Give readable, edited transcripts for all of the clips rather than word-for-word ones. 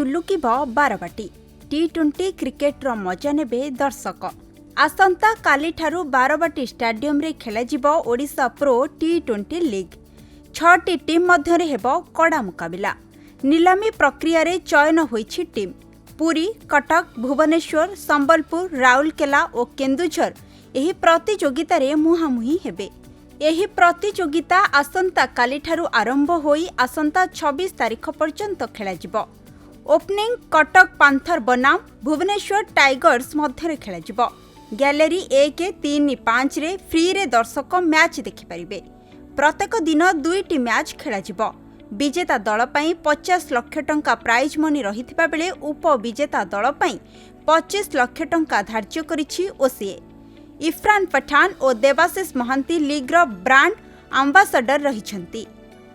उल्लुकिब बारवाटी टी20 cricketer मजा नेबे दर्शक। आसंता काली ठारू बारवाटी स्टाडियम रे खेलाजिबो ओडिशा प्रो टी20 लीग। 6टी टीम मध्यरे हेबो कड़ा मुकाबिला। नीलामी प्रक्रिया रे चयन होईछि टीम। पुरी, कटक, भुवनेश्वर, संबलपुर, राउरकेला और केन्दुझर एही प्रतियोगिता रे मुहांमुही हेबे। एही प्रतियोगिता आसंता काली ठारू आरंभ होई आसंता 26 तारिख पर्यंत खेलाजिबो। ओपनिंग कटक पांथर बनाम भुवनेश्वर टाइगर्स मध्यरे खेलाजिबो। गैलेरी 1, 3, 5 रे फ्री रे दर्शक मैच देखिपारिबे। प्रत्येक दिन 2टी मैच खेलाजिबो। विजेता दल पई 50 लाख टंका प्राइज मनी रहिथिबा बेले उपविजेता दल पई 25 लाख टंका धार्य करिछि ओसीए। इफ्रान पठान और देवाशीष महांती लीग रो ब्रांड आंबासाडर रहिछंती।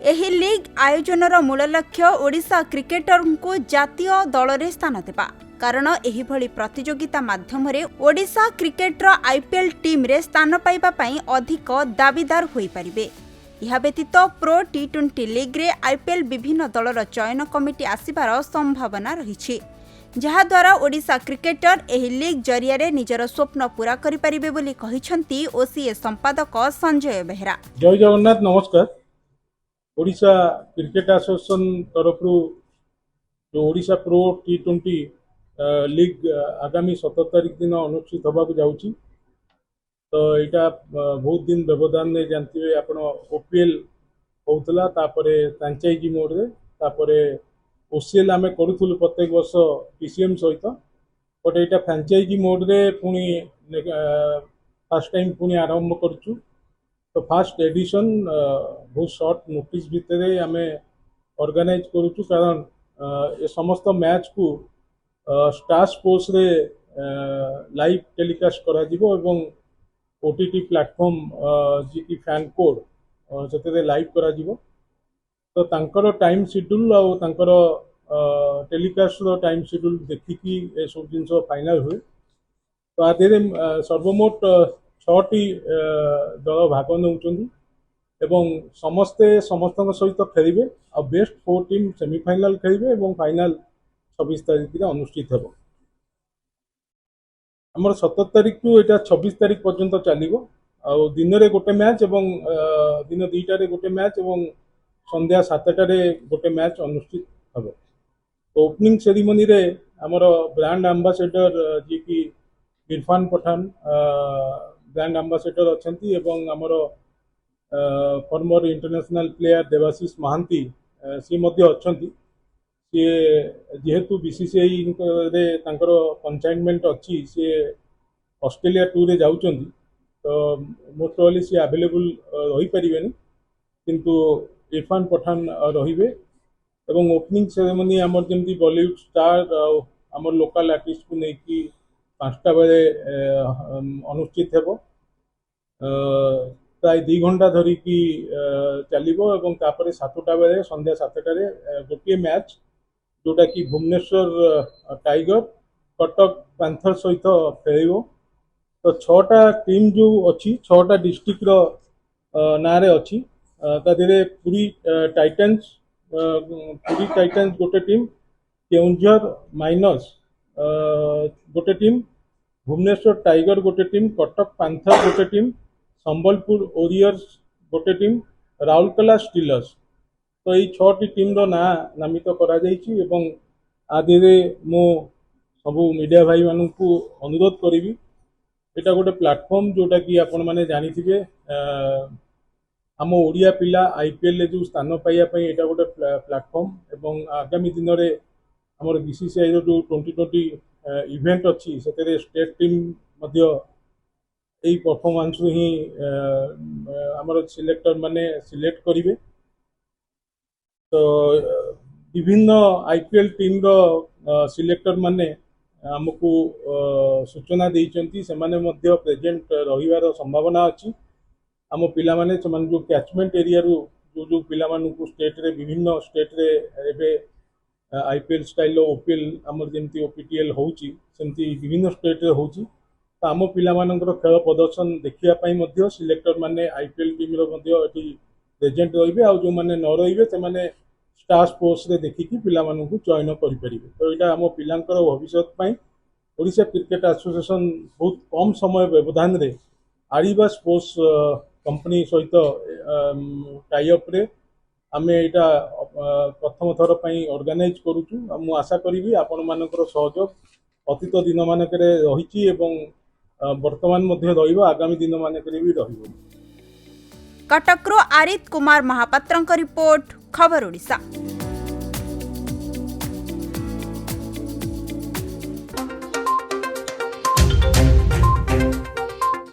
एही लीग आयोजनर मूल लक्ष्य ओडिशा क्रिकेटर को जातीय दल रे स्थान देबा। कारण एही भली प्रतियोगिता माध्यम रे ओडिशा क्रिकेटर आईपीएल टीम रे स्थान पाइबा पई अधिक दाबीदार होई परिबे। यह व्यतीत प्रो टी20 लीग रे आईपीएल विभिन्न दलर चयन कमिटी आसिबार संभावना रहिछि, जहाद्वारा ओडिशा क्रिकेटर एही लीग जरिया रे निजर स्वप्न पूरा करि परिबे बोली कहिछंती ओसीए संपादक संजय बेहरा। जय जगन्नाथ, नमस्कार। ओडिशा क्रिकेट एसोसिएशन तरफ जो ओडिशा प्रो टी20 लीग आगामी 17 तारिख दिन अनुष्ठित होगा जाऊँगी। तो यहाँ बहुत दिन व्यवधान ने जानते आप ओपीएल होता फ्रांचाइजी मोड रे तापरे ओसीएल आम करूँ प्रत्येक वर्ष पीसीएम सहित, बट यहाँ फ्रांचाइजी मोड रे पुणी फर्स्ट टाइम पुणी आरंभ करूँ। तो फर्स्ट एडिशन बहुत शॉर्ट नोटिस भितर आम ऑर्गेनाइज करूँ, कारण ये समस्त मैच को स्टार स्पोर्ट्स रे लाइव टेलीकास्ट करा जिवो एवं ओटीटी प्लेटफॉर्म जी की फैन कोड से लाइव करा जिवो। तो तांकर टाइम शेड्यूल और तांकर टेलीकास्ट रो टाइम शेड्यूल देखिकी ए सब जिनस फाइनल हुए। तो आधे सर्वमोट 6टी दल भाग नौचंदी एवं समस्ते समस्त सहित खेलिबे और बेस्ट 4 टीम सेमीफाइनल खेलिबे एवं फाइनल 26 तारिख रे अनुष्ठित हेबो। हमर 17 तारिख टू एटा 26 तारिख पर्यंत चलिबो। और दिन रे गोटे मैच एवं दिन 2टा रे गोटे मैच एवं संध्या 7टा रे गोटे मैच अनुष्ठित हेबो। ओपनिंग सेरेमनी रे हमर ब्रांड एम्बेसडर जी की इरफान पठान ब्रांड एम्बेसडर अछंती एवं हमर former international player Debashish Mohanty सी मध्य अछंती। सी जेहेतु बीसीसीआई रे तांकर कंसाइनमेंट अच्छी, सी ऑस्ट्रेलिया टूर रे जाउचंदी। तो मोस्ट ऑफली सी अवेलेबल रही परिबेनी, किंतु इरफान पठान रहिबे। एवं ओपनिंग सेरेमनी आमर जेमती बॉलीवुड स्टार आमर लोकल आर्टिस्ट को नेकी 5टा बेले अनुष्ठित हेबो। प्राय 2 घंटा धरी की चलिबो एवं तापरे 7टा बेले संध्या 7टा रे गोटे मैच जोटा कि भुवनेश्वर टाइगर कटक पैंथर सहित खेलिबो। तो 6टा टीम जो अच्छी 6टा डिस्ट्रिक्ट रो ना रे अच्छी। तादेरे पुरी टाइटन्स गोटे टीम, केउंझर माइनस गोटे टीम, भुवनेश्वर टाइगर गोटे टीम, कटक पैंथर गोटे टीम, संबलपुर ओरियर्स गोटे टीम, राउरकेला स्टीलर्स। तो ये 6टी टीम रो ना नामित करा जाइछि एवं आदिरे मो सबू मीडिया भाई मानन को अनुरोध करिवि, एटा गोटे प्लेटफॉर्म जोटा कि आपण माने जानिथिबे आम ओडिया पिला आईपीएल रे जो स्थान पाइया पई एटा गोटे प्लेटफॉर्म। एवं आगामी दिन रे हमर बीसीसीआई रो जो 2020 इवेंट अछि सेतेरे स्टेट टीम मध्य एई परफॉर्मेंस ही हमर सिलेक्टर माने सिलेक्ट करिवे। तो विभिन्न आईपीएल टीम रो सिलेक्टर माने हमको सूचना देइचंती, से माने मध्य प्रेजेंट रहिवार संभावना अछि। आम पिला माने समान जो कैचमेंट एरिया रो जो पिला मानु को स्टेट रे विभिन्न स्टेट रे एबे आईपीएल स्टाइल ओपीएल हमर जेमती ओपीटीएल होउची सेमती विभिन्न स्टेट रे होउची। तो आम पिला मानकर खेल प्रदर्शन देखिया पई मध्य सिलेक्टर माने आईपीएल टीम रो मध्य एठी प्रेजेंट रहिबे। आ जो माने न रहिबे से माने स्टार स्पोर्ट्स रे देखिकी पिलामानंकु चयन करिपारिबे। तो एटा हम पिलांकर भविष्यत पई ओडिशा क्रिकेट एसोसिएशन बहुत कम समय व्यवधान रे आरिबा स्पोर्ट्स कंपनी सहित टाई अप रे आमे एटा प्रथम थर पई ऑर्गेनाइज करूछु। मु आशा करिवि आपण मानकर सहयोग अतीत दिन मानकरे रहिछि एवं वर्तमान मध्य रहिबो, आगामी दिन मानकरे भी रहिबो। कटकरो आरित कुमार महापात्रଙ୍କ रिपोर्ट खबर ओडिशा।